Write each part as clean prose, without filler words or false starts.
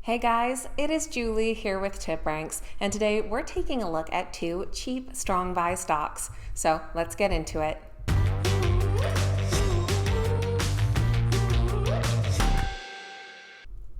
Hey guys, it is Julie here with TipRanks, and today we're taking a look at two cheap, strong buy stocks. So let's get into it.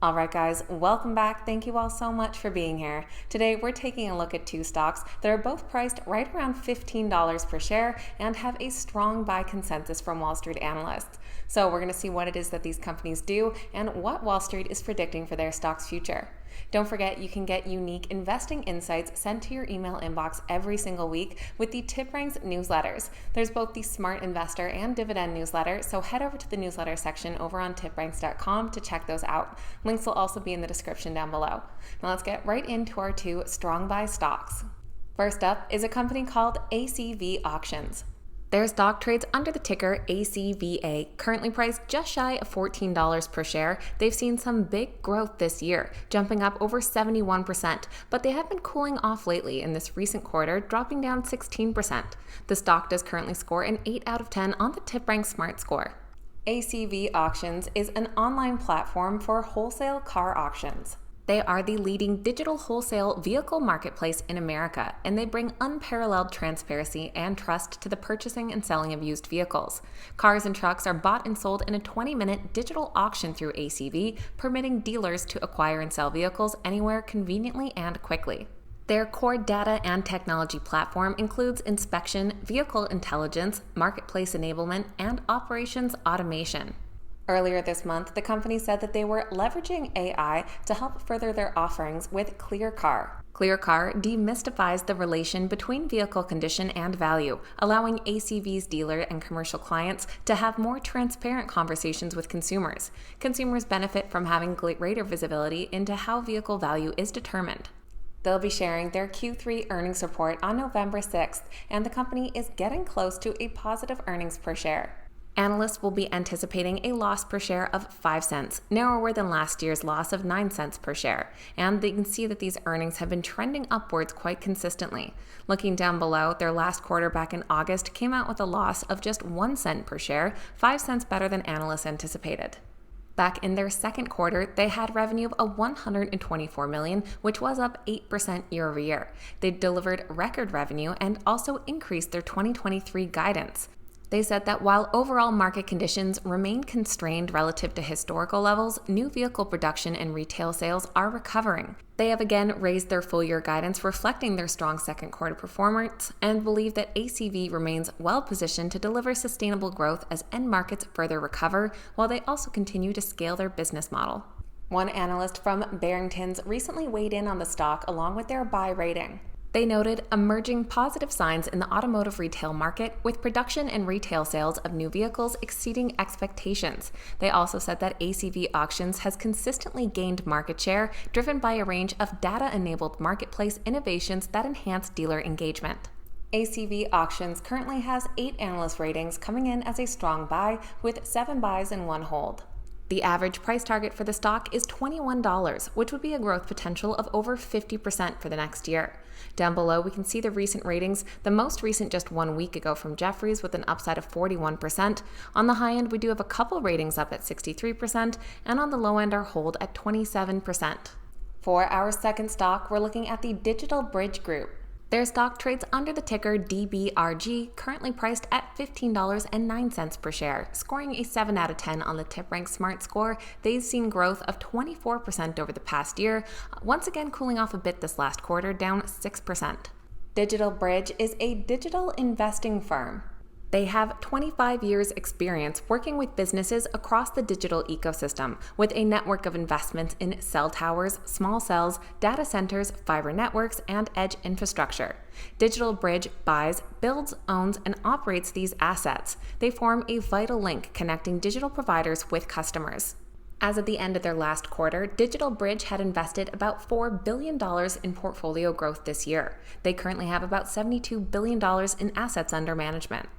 Alright guys, welcome back. Thank you all so much for being here. Today we're taking a look at two stocks that are both priced right around $15 per share and have a strong buy consensus from Wall Street Analysts. So we're going to see what it is that these companies do and what Wall Street is predicting for their stock's future. Don't forget, you can get unique investing insights sent to your email inbox every single week with the TipRanks newsletters. There's both the Smart Investor and Dividend newsletter, so head over to the newsletter section over on TipRanks.com to check those out. Links will also be in the description down below. Now let's get right into our two strong buy stocks. First up is a company called ACV Auctions. Their stock trades under the ticker ACVA, currently priced just shy of $14 per share. They've seen some big growth this year, jumping up over 71%, but they have been cooling off lately in this recent quarter, dropping down 16%. The stock does currently score an 8 out of 10 on the TipRanks Smart Score. ACV Auctions is an online platform for wholesale car auctions. They are the leading digital wholesale vehicle marketplace in America, and they bring unparalleled transparency and trust to the purchasing and selling of used vehicles. Cars and trucks are bought and sold in a 20-minute digital auction through ACV, permitting dealers to acquire and sell vehicles anywhere conveniently and quickly. Their core data and technology platform includes inspection, vehicle intelligence, marketplace enablement, and operations automation. Earlier this month, the company said that they were leveraging AI to help further their offerings with ClearCar. ClearCar demystifies the relation between vehicle condition and value, allowing ACV's dealer and commercial clients to have more transparent conversations with consumers. Consumers benefit from having greater visibility into how vehicle value is determined. They'll be sharing their Q3 earnings report on November 6th, and the company is getting close to a positive earnings per share. Analysts will be anticipating a loss per share of 5 cents, narrower than last year's loss of 9 cents per share, and they can see that these earnings have been trending upwards quite consistently. Looking down below, their last quarter back in August came out with a loss of just 1 cent per share, 5 cents better than analysts anticipated. Back in their second quarter, they had revenue of $124 million, which was up 8% year over year. They delivered record revenue and also increased their 2023 guidance. They said that while overall market conditions remain constrained relative to historical levels, new vehicle production and retail sales are recovering. They have again raised their full-year guidance, reflecting their strong second quarter performance, and believe that ACV remains well-positioned to deliver sustainable growth as end markets further recover, while they also continue to scale their business model. One analyst from Barrington's recently weighed in on the stock along with their buy rating. They noted emerging positive signs in the automotive retail market, with production and retail sales of new vehicles exceeding expectations. They also said that ACV Auctions has consistently gained market share, driven by a range of data-enabled marketplace innovations that enhance dealer engagement. ACV Auctions currently has 8 analyst ratings, coming in as a strong buy with 7 buys and 1 hold. The average price target for the stock is $21, which would be a growth potential of over 50% for the next year. Down below, we can see the recent ratings, the most recent just 1 week ago from Jefferies with an upside of 41%. On the high end, we do have a couple ratings up at 63%, and on the low end, our hold at 27%. For our second stock, we're looking at the DigitalBridge Group. Their stock trades under the ticker DBRG, currently priced at $15.09 per share, scoring a 7 out of 10 on the TipRanks Smart Score. They've seen growth of 24% over the past year, once again cooling off a bit this last quarter, down 6%. DigitalBridge is a digital investing firm. They have 25 years experience working with businesses across the digital ecosystem, with a network of investments in cell towers, small cells, data centers, fiber networks, and edge infrastructure. DigitalBridge buys, builds, owns, and operates these assets. They form a vital link connecting digital providers with customers. As of the end of their last quarter, DigitalBridge had invested about $4 billion in portfolio growth this year. They currently have about $72 billion in assets under management.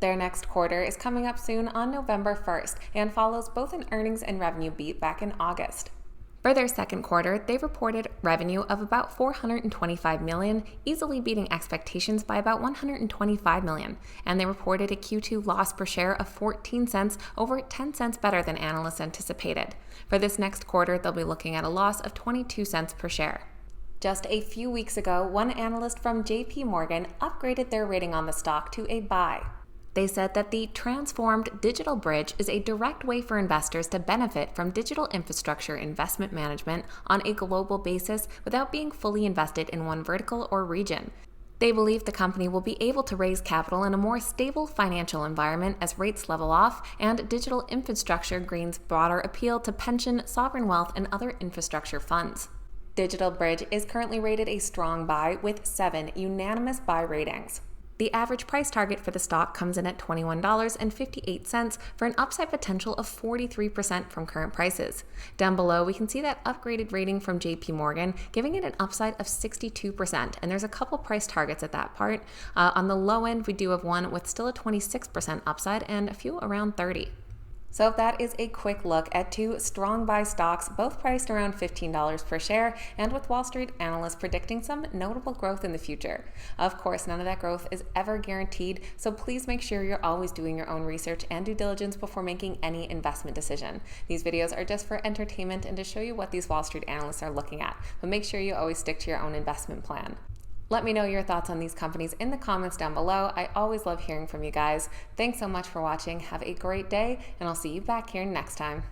Their next quarter is coming up soon on November 1st and follows both an earnings and revenue beat back in August. For their second quarter, they reported revenue of about $425 million, easily beating expectations by about $125 million, and they reported a Q2 loss per share of 14 cents, over 10 cents better than analysts anticipated. For this next quarter, they'll be looking at a loss of 22 cents per share. Just a few weeks ago, one analyst from JP Morgan upgraded their rating on the stock to a buy. They said that the transformed DigitalBridge is a direct way for investors to benefit from digital infrastructure investment management on a global basis without being fully invested in one vertical or region. They believe the company will be able to raise capital in a more stable financial environment as rates level off, and digital infrastructure gains broader appeal to pension, sovereign wealth, and other infrastructure funds. DigitalBridge is currently rated a strong buy with 7 unanimous buy ratings. The average price target for the stock comes in at $21.58 for an upside potential of 43% from current prices. Down below, we can see that upgraded rating from JP Morgan, giving it an upside of 62%, and there's a couple price targets at that part. On the low end, we do have one with still a 26% upside and a few around 30%. So that is a quick look at 2 strong buy stocks, both priced around $15 per share, and with Wall Street analysts predicting some notable growth in the future. Of course, none of that growth is ever guaranteed, so please make sure you're always doing your own research and due diligence before making any investment decision. These videos are just for entertainment and to show you what these Wall Street analysts are looking at, but make sure you always stick to your own investment plan. Let me know your thoughts on these companies in the comments down below. I always love hearing from you guys. Thanks so much for watching. Have a great day, and I'll see you back here next time.